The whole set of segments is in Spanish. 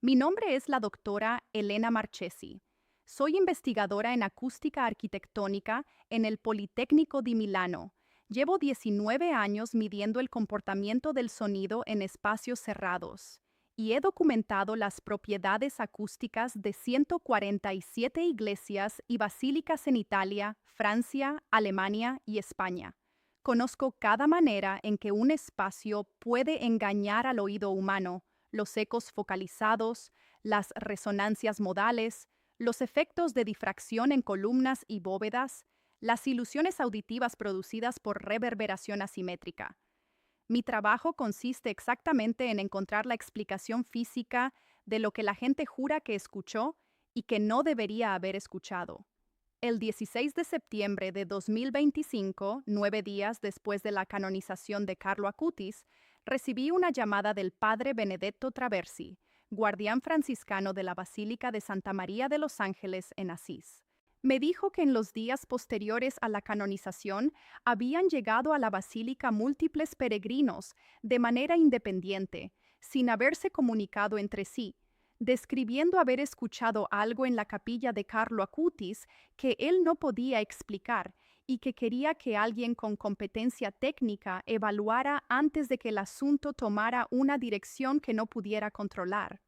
Mi nombre es la doctora Elena Marchesi. Soy investigadora en acústica arquitectónica en el Politécnico di Milano. Llevo 19 años midiendo el comportamiento del sonido en espacios cerrados y he documentado las propiedades acústicas de 147 iglesias y basílicas en Italia, Francia, Alemania y España. Conozco cada manera en que un espacio puede engañar al oído humano: los ecos focalizados, las resonancias modales, los efectos de difracción en columnas y bóvedas, las ilusiones auditivas producidas por reverberación asimétrica. Mi trabajo consiste exactamente en encontrar la explicación física de lo que la gente jura que escuchó y que no debería haber escuchado. El 16 de septiembre de 2025, 9 días después de la canonización de Carlo Acutis, recibí una llamada del padre Benedetto Traversi, guardián franciscano de la Basílica de Santa María de los Ángeles en Asís. Me dijo que en los días posteriores a la canonización habían llegado a la basílica múltiples peregrinos de manera independiente, sin haberse comunicado entre sí, describiendo haber escuchado algo en la capilla de Carlo Acutis que él no podía explicar y que quería que alguien con competencia técnica evaluara antes de que el asunto tomara una dirección que no pudiera controlar.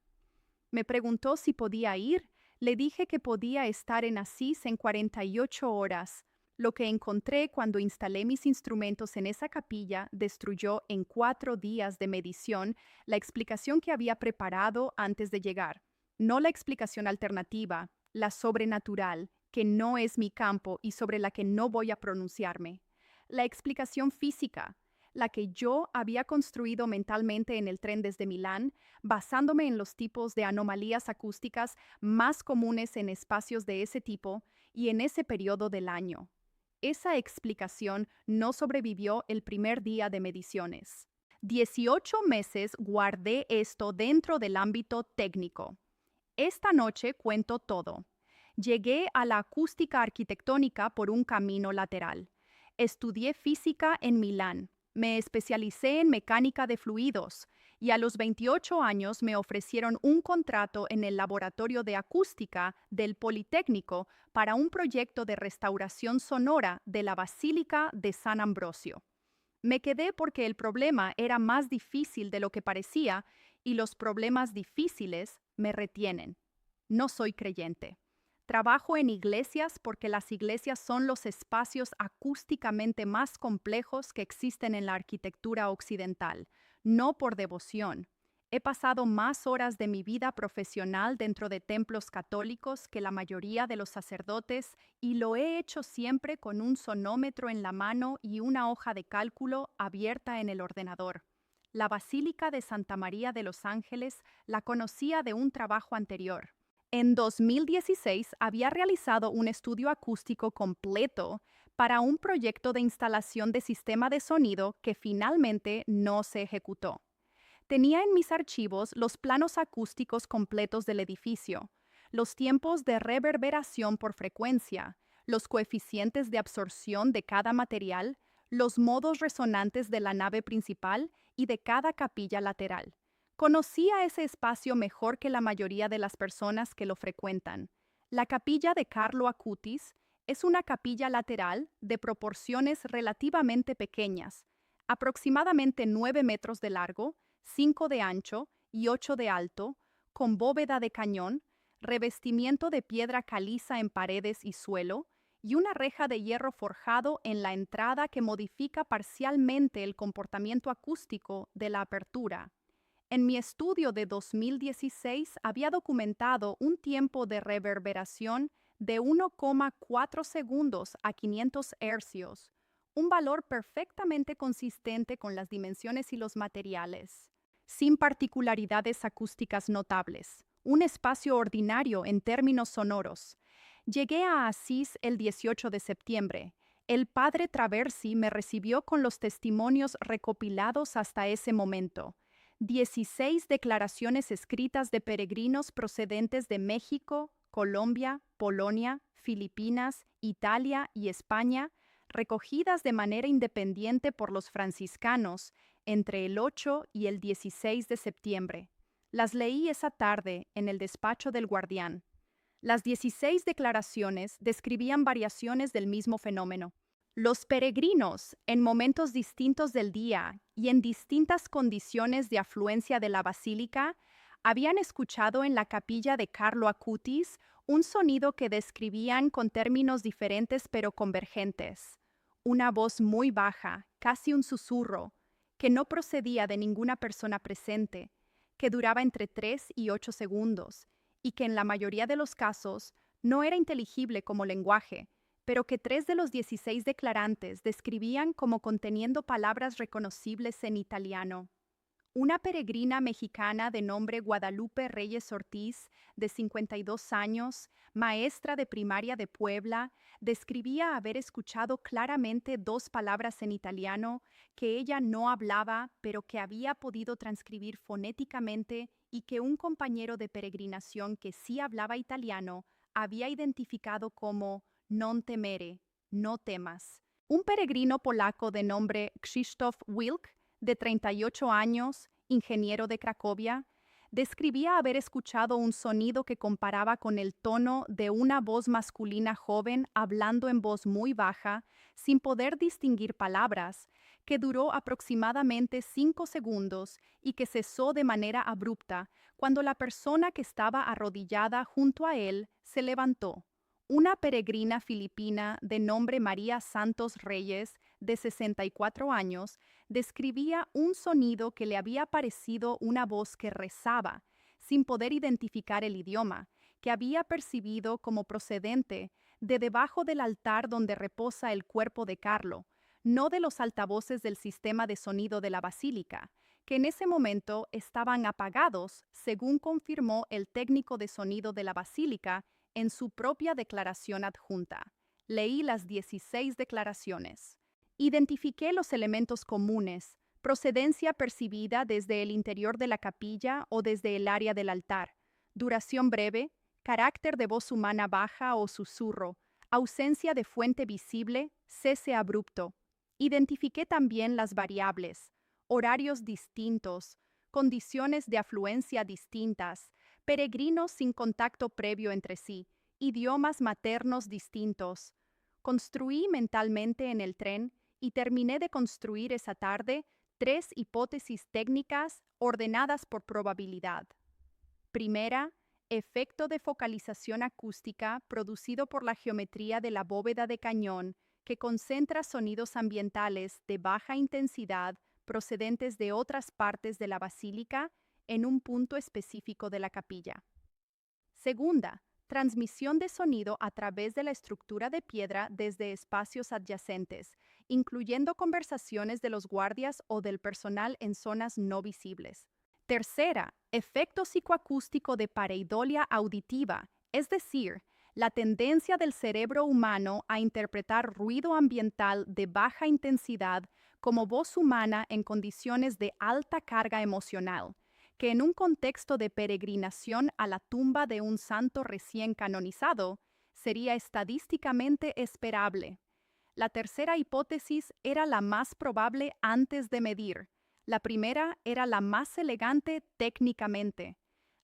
Me preguntó si podía ir. Le dije que podía estar en Asís en 48 horas. Lo que encontré cuando instalé mis instrumentos en esa capilla destruyó en 4 días de medición la explicación que había preparado antes de llegar. No la explicación alternativa, la sobrenatural, que no es mi campo y sobre la que no voy a pronunciarme. La explicación física, la que yo había construido mentalmente en el tren desde Milán, basándome en los tipos de anomalías acústicas más comunes en espacios de ese tipo y en ese periodo del año. Esa explicación no sobrevivió el primer día de mediciones. 18 meses guardé esto dentro del ámbito técnico. Esta noche cuento todo. Llegué a la acústica arquitectónica por un camino lateral. Estudié física en Milán. Me especialicé en mecánica de fluidos y a los 28 años me ofrecieron un contrato en el laboratorio de acústica del Politécnico para un proyecto de restauración sonora de la Basílica de San Ambrosio. Me quedé porque el problema era más difícil de lo que parecía y los problemas difíciles me retienen. No soy creyente. Trabajo en iglesias porque las iglesias son los espacios acústicamente más complejos que existen en la arquitectura occidental, no por devoción. He pasado más horas de mi vida profesional dentro de templos católicos que la mayoría de los sacerdotes y lo he hecho siempre con un sonómetro en la mano y una hoja de cálculo abierta en el ordenador. La Basílica de Santa María de los Ángeles la conocía de un trabajo anterior. En 2016 había realizado un estudio acústico completo para un proyecto de instalación de sistema de sonido que finalmente no se ejecutó. Tenía en mis archivos los planos acústicos completos del edificio, los tiempos de reverberación por frecuencia, los coeficientes de absorción de cada material, los modos resonantes de la nave principal y de cada capilla lateral. Conocía ese espacio mejor que la mayoría de las personas que lo frecuentan. La capilla de Carlo Acutis es una capilla lateral de proporciones relativamente pequeñas, aproximadamente 9 metros de largo, 5 de ancho y 8 de alto, con bóveda de cañón, revestimiento de piedra caliza en paredes y suelo, y una reja de hierro forjado en la entrada que modifica parcialmente el comportamiento acústico de la apertura. En mi estudio de 2016 había documentado un tiempo de reverberación de 1,4 segundos a 500 hercios, un valor perfectamente consistente con las dimensiones y los materiales, sin particularidades acústicas notables, un espacio ordinario en términos sonoros. Llegué a Asís el 18 de septiembre. El padre Traversi me recibió con los testimonios recopilados hasta ese momento. 16 declaraciones escritas de peregrinos procedentes de México, Colombia, Polonia, Filipinas, Italia y España, recogidas de manera independiente por los franciscanos entre el 8 y el 16 de septiembre. Las leí esa tarde en el despacho del guardián. Las 16 declaraciones describían variaciones del mismo fenómeno. Los peregrinos, en momentos distintos del día y en distintas condiciones de afluencia de la basílica, habían escuchado en la capilla de Carlo Acutis un sonido que describían con términos diferentes pero convergentes. Una voz muy baja, casi un susurro, que no procedía de ninguna persona presente, que duraba entre 3 y 8 segundos, y que en la mayoría de los casos no era inteligible como lenguaje, pero que 3 de los 16 declarantes describían como conteniendo palabras reconocibles en italiano. Una peregrina mexicana de nombre Guadalupe Reyes Ortiz, de 52 años, maestra de primaria de Puebla, describía haber escuchado claramente 2 palabras en italiano que ella no hablaba, pero que había podido transcribir fonéticamente y que un compañero de peregrinación que sí hablaba italiano había identificado como non temere, no temas. Un peregrino polaco de nombre Krzysztof Wilk, de 38 años, ingeniero de Cracovia, describía haber escuchado un sonido que comparaba con el tono de una voz masculina joven hablando en voz muy baja, sin poder distinguir palabras, que duró aproximadamente 5 segundos y que cesó de manera abrupta cuando la persona que estaba arrodillada junto a él se levantó. Una peregrina filipina de nombre María Santos Reyes, de 64 años, describía un sonido que le había parecido una voz que rezaba, sin poder identificar el idioma, que había percibido como procedente de debajo del altar donde reposa el cuerpo de Carlo, no de los altavoces del sistema de sonido de la basílica, que en ese momento estaban apagados, según confirmó el técnico de sonido de la basílica en su propia declaración adjunta. Leí las 16 declaraciones. Identifiqué los elementos comunes, procedencia percibida desde el interior de la capilla o desde el área del altar, duración breve, carácter de voz humana baja o susurro, ausencia de fuente visible, cese abrupto. Identifiqué también las variables, horarios distintos, condiciones de afluencia distintas, peregrinos sin contacto previo entre sí, idiomas maternos distintos. Construí mentalmente en el tren y terminé de construir esa tarde 3 hipótesis técnicas ordenadas por probabilidad. Primera, efecto de focalización acústica producido por la geometría de la bóveda de cañón que concentra sonidos ambientales de baja intensidad procedentes de otras partes de la basílica en un punto específico de la capilla. Segunda, transmisión de sonido a través de la estructura de piedra desde espacios adyacentes, incluyendo conversaciones de los guardias o del personal en zonas no visibles. Tercera, efecto psicoacústico de pareidolia auditiva, es decir, la tendencia del cerebro humano a interpretar ruido ambiental de baja intensidad como voz humana en condiciones de alta carga emocional, que en un contexto de peregrinación a la tumba de un santo recién canonizado sería estadísticamente esperable. La tercera hipótesis era la más probable antes de medir. La primera era la más elegante técnicamente.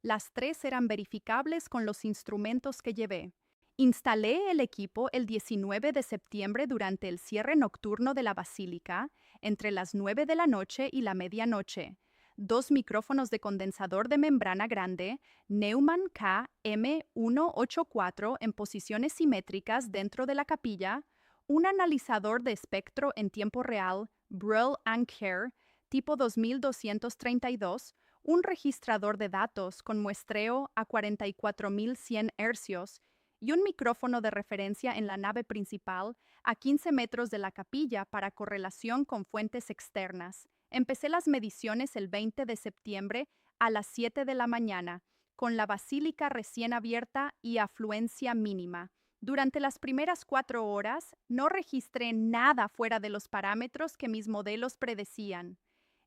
Las 3 eran verificables con los instrumentos que llevé. Instalé el equipo el 19 de septiembre durante el cierre nocturno de la basílica, entre las 9 de la noche y la medianoche. 2 micrófonos de condensador de membrana grande, Neumann KM184 en posiciones simétricas dentro de la capilla, un analizador de espectro en tiempo real, Brill Anker, tipo 2232, un registrador de datos con muestreo a 44.100 Hz y un micrófono de referencia en la nave principal a 15 metros de la capilla para correlación con fuentes externas. Empecé las mediciones el 20 de septiembre a las 7 de la mañana, con la basílica recién abierta y afluencia mínima. Durante las primeras 4 horas no registré nada fuera de los parámetros que mis modelos predecían.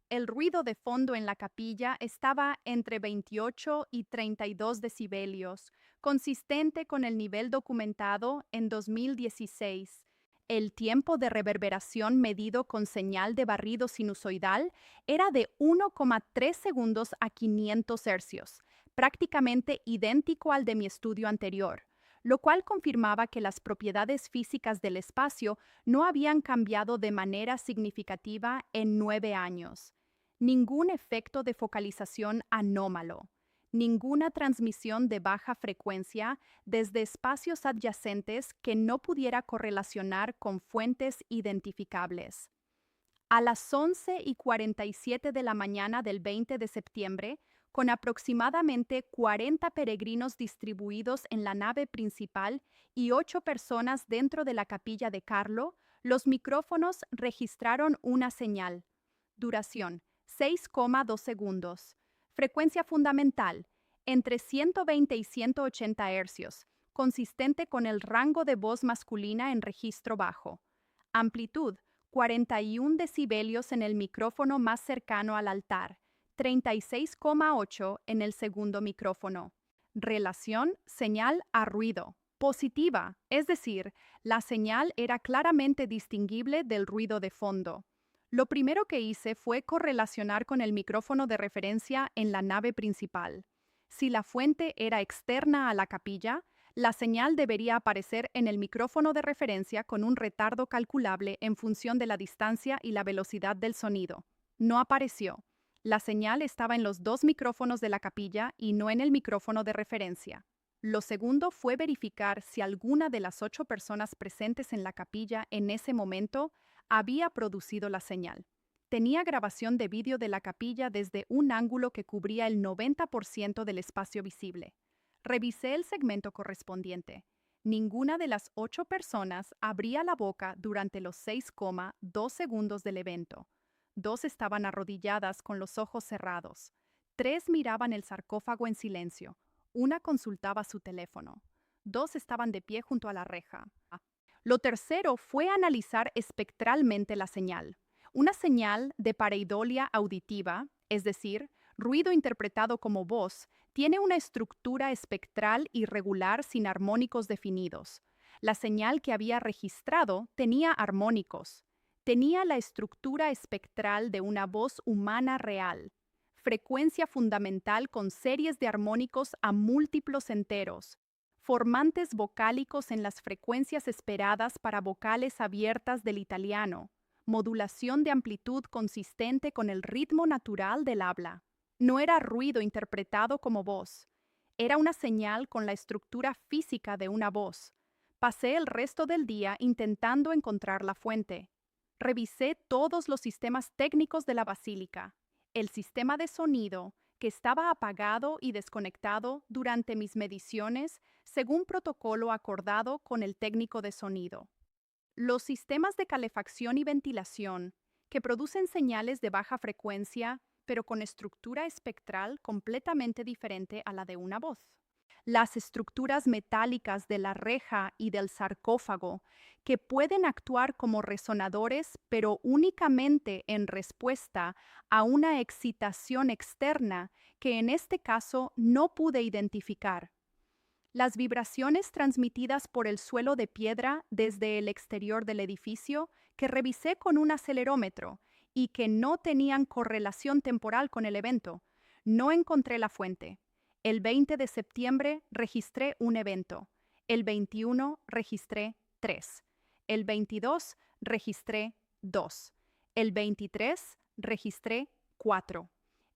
El ruido de fondo en la capilla estaba entre 28 y 32 decibelios, consistente con el nivel documentado en 2016. El tiempo de reverberación medido con señal de barrido sinusoidal era de 1,3 segundos a 500 hercios, prácticamente idéntico al de mi estudio anterior, lo cual confirmaba que las propiedades físicas del espacio no habían cambiado de manera significativa en 9 años. Ningún efecto de focalización anómalo, ninguna transmisión de baja frecuencia desde espacios adyacentes que no pudiera correlacionar con fuentes identificables. A las 11:47 de la mañana del 20 de septiembre, con aproximadamente 40 peregrinos distribuidos en la nave principal y 8 personas dentro de la capilla de Carlo, los micrófonos registraron una señal. Duración: 6,2 segundos. Frecuencia fundamental: entre 120 y 180 hercios, consistente con el rango de voz masculina en registro bajo. Amplitud: 41 decibelios en el micrófono más cercano al altar, 36,8 en el segundo micrófono. Relación señal a ruido: positiva, es decir, la señal era claramente distinguible del ruido de fondo. Lo primero que hice fue correlacionar con el micrófono de referencia en la nave principal. Si la fuente era externa a la capilla, la señal debería aparecer en el micrófono de referencia con un retardo calculable en función de la distancia y la velocidad del sonido. No apareció. La señal estaba en los 2 micrófonos de la capilla y no en el micrófono de referencia. Lo segundo fue verificar si alguna de las 8 personas presentes en la capilla en ese momento había producido la señal. Tenía grabación de vídeo de la capilla desde un ángulo que cubría el 90% del espacio visible. Revisé el segmento correspondiente. Ninguna de las 8 personas abría la boca durante los 6,2 segundos del evento. 2 estaban arrodilladas con los ojos cerrados. 3 miraban el sarcófago en silencio. 1 consultaba su teléfono. 2 estaban de pie junto a la reja. Lo tercero fue analizar espectralmente la señal. Una señal de pareidolia auditiva, es decir, ruido interpretado como voz, tiene una estructura espectral irregular sin armónicos definidos. La señal que había registrado tenía armónicos. Tenía la estructura espectral de una voz humana real. Frecuencia fundamental con series de armónicos a múltiplos enteros. Formantes vocálicos en las frecuencias esperadas para vocales abiertas del italiano. Modulación de amplitud consistente con el ritmo natural del habla. No era ruido interpretado como voz. Era una señal con la estructura física de una voz. Pasé el resto del día intentando encontrar la fuente. Revisé todos los sistemas técnicos de la basílica. El sistema de sonido, que estaba apagado y desconectado durante mis mediciones según protocolo acordado con el técnico de sonido. Los sistemas de calefacción y ventilación, que producen señales de baja frecuencia, pero con estructura espectral completamente diferente a la de una voz. Las estructuras metálicas de la reja y del sarcófago, que pueden actuar como resonadores, pero únicamente en respuesta a una excitación externa que en este caso no pude identificar. Las vibraciones transmitidas por el suelo de piedra desde el exterior del edificio, que revisé con un acelerómetro y que no tenían correlación temporal con el evento. No encontré la fuente. El 20 de septiembre registré un evento. El 21 registré 3. El 22 registré 2. El 23 registré 4.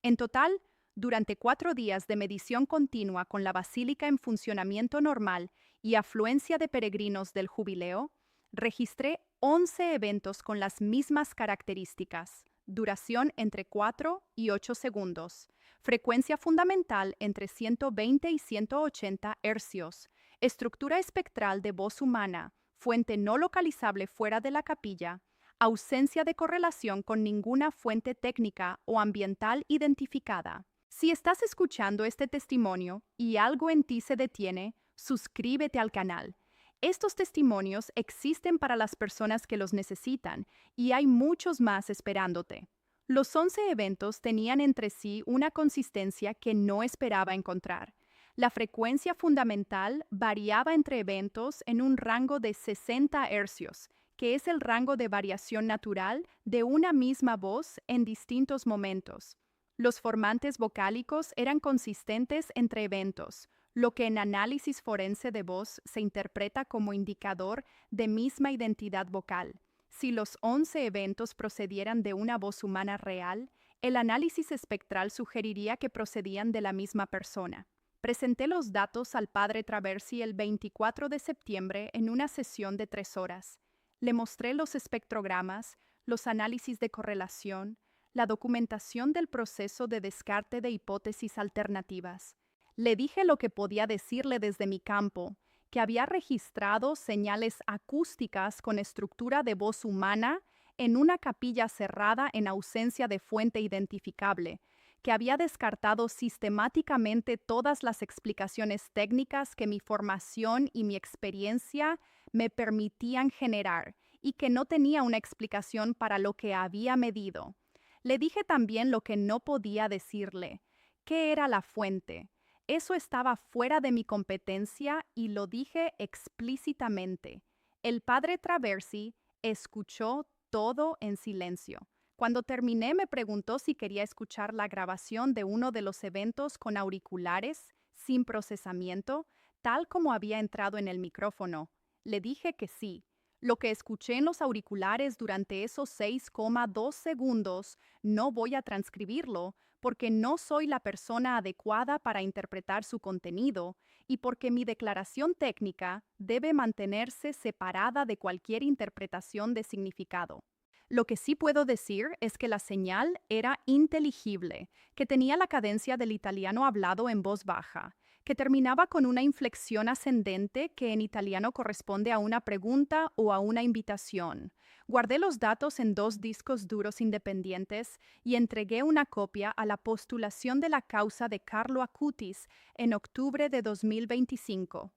En total, durante 4 días de medición continua con la basílica en funcionamiento normal y afluencia de peregrinos del jubileo, registré 11 eventos con las mismas características. Duración entre 4 y 8 segundos. Frecuencia fundamental entre 120 y 180 hercios. Estructura espectral de voz humana. Fuente no localizable fuera de la capilla. Ausencia de correlación con ninguna fuente técnica o ambiental identificada. Si estás escuchando este testimonio y algo en ti se detiene, suscríbete al canal. Estos testimonios existen para las personas que los necesitan y hay muchos más esperándote. Los 11 eventos tenían entre sí una consistencia que no esperaba encontrar. La frecuencia fundamental variaba entre eventos en un rango de 60 hercios, que es el rango de variación natural de una misma voz en distintos momentos. Los formantes vocálicos eran consistentes entre eventos, lo que en análisis forense de voz se interpreta como indicador de misma identidad vocal. Si los 11 eventos procedieran de una voz humana real, el análisis espectral sugeriría que procedían de la misma persona. Presenté los datos al padre Traversi el 24 de septiembre en una sesión de 3 horas. Le mostré los espectrogramas, los análisis de correlación, la documentación del proceso de descarte de hipótesis alternativas. Le dije lo que podía decirle desde mi campo, que había registrado señales acústicas con estructura de voz humana en una capilla cerrada en ausencia de fuente identificable, que había descartado sistemáticamente todas las explicaciones técnicas que mi formación y mi experiencia me permitían generar y que no tenía una explicación para lo que había medido. Le dije también lo que no podía decirle, qué era la fuente. Eso estaba fuera de mi competencia y lo dije explícitamente. El padre Traversi escuchó todo en silencio. Cuando terminé me preguntó si quería escuchar la grabación de uno de los eventos con auriculares, sin procesamiento, tal como había entrado en el micrófono. Le dije que sí. Lo que escuché en los auriculares durante esos 6,2 segundos no voy a transcribirlo porque no soy la persona adecuada para interpretar su contenido y porque mi declaración técnica debe mantenerse separada de cualquier interpretación de significado. Lo que sí puedo decir es que la señal era inteligible, que tenía la cadencia del italiano hablado en voz baja, que terminaba con una inflexión ascendente que en italiano corresponde a una pregunta o a una invitación. Guardé los datos en 2 discos duros independientes y entregué una copia a la postulación de la causa de Carlo Acutis en octubre de 2025.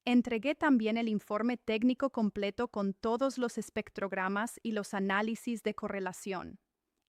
Entregué también el informe técnico completo con todos los espectrogramas y los análisis de correlación.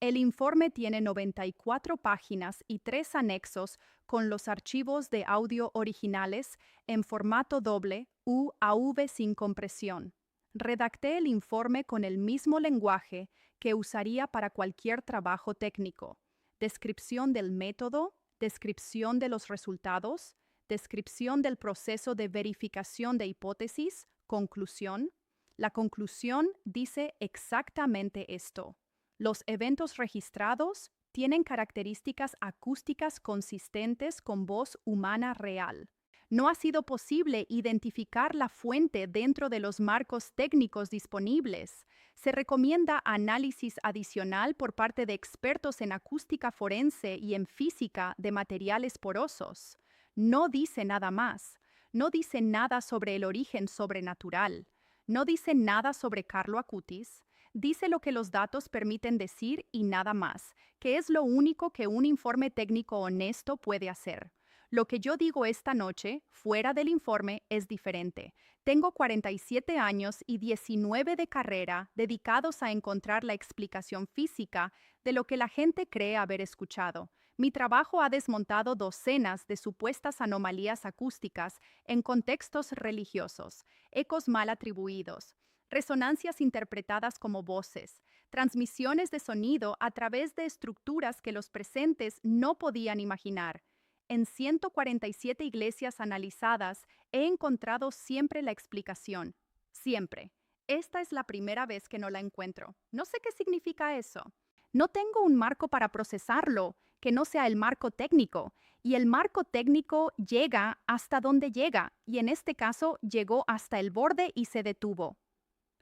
El informe tiene 94 páginas y 3 anexos con los archivos de audio originales en formato doble UAV sin compresión. Redacté el informe con el mismo lenguaje que usaría para cualquier trabajo técnico. Descripción del método, descripción de los resultados, descripción del proceso de verificación de hipótesis, conclusión. La conclusión dice exactamente esto. Los eventos registrados tienen características acústicas consistentes con voz humana real. No ha sido posible identificar la fuente dentro de los marcos técnicos disponibles. Se recomienda análisis adicional por parte de expertos en acústica forense y en física de materiales porosos. No dice nada más. No dice nada sobre el origen sobrenatural. No dice nada sobre Carlo Acutis. Dice lo que los datos permiten decir y nada más, que es lo único que un informe técnico honesto puede hacer. Lo que yo digo esta noche, fuera del informe, es diferente. Tengo 47 años y 19 de carrera dedicados a encontrar la explicación física de lo que la gente cree haber escuchado. Mi trabajo ha desmontado docenas de supuestas anomalías acústicas en contextos religiosos, ecos mal atribuidos, resonancias interpretadas como voces, transmisiones de sonido a través de estructuras que los presentes no podían imaginar. En 147 iglesias analizadas he encontrado siempre la explicación. Siempre. Esta es la primera vez que no la encuentro. No sé qué significa eso. No tengo un marco para procesarlo, que no sea el marco técnico, y el marco técnico llega hasta donde llega, y en este caso llegó hasta el borde y se detuvo.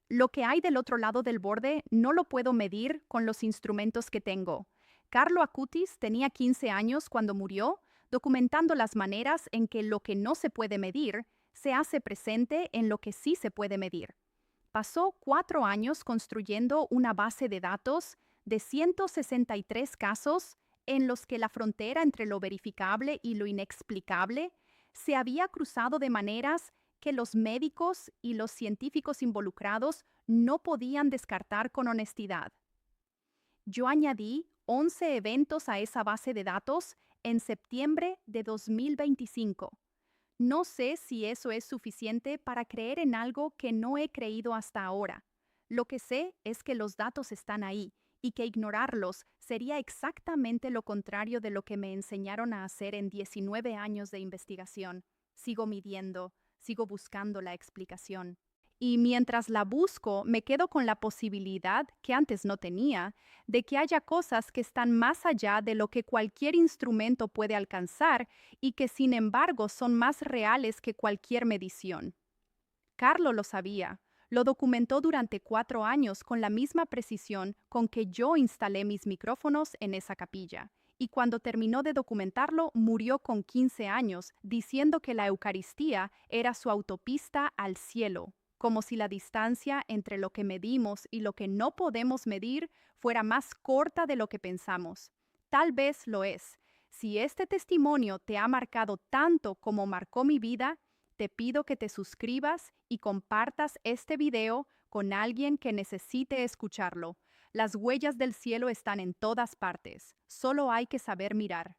Lo que hay del otro lado del borde no lo puedo medir con los instrumentos que tengo. Carlo Acutis tenía 15 años cuando murió, documentando las maneras en que lo que no se puede medir se hace presente en lo que sí se puede medir. Pasó 4 años construyendo una base de datos de 163 casos en los que la frontera entre lo verificable y lo inexplicable se había cruzado de maneras que los médicos y los científicos involucrados no podían descartar con honestidad. Yo añadí 11 eventos a esa base de datos en septiembre de 2025. No sé si eso es suficiente para creer en algo que no he creído hasta ahora. Lo que sé es que los datos están ahí y que ignorarlos sería exactamente lo contrario de lo que me enseñaron a hacer en 19 años de investigación. Sigo midiendo, sigo buscando la explicación. Y mientras la busco, me quedo con la posibilidad, que antes no tenía, de que haya cosas que están más allá de lo que cualquier instrumento puede alcanzar y que sin embargo son más reales que cualquier medición. Carlo lo sabía. Lo documentó durante 4 años con la misma precisión con que yo instalé mis micrófonos en esa capilla. Y cuando terminó de documentarlo, murió con 15 años, diciendo que la Eucaristía era su autopista al cielo, como si la distancia entre lo que medimos y lo que no podemos medir fuera más corta de lo que pensamos. Tal vez lo es. Si este testimonio te ha marcado tanto como marcó mi vida, te pido que te suscribas y compartas este video con alguien que necesite escucharlo. Las huellas del cielo están en todas partes, solo hay que saber mirar.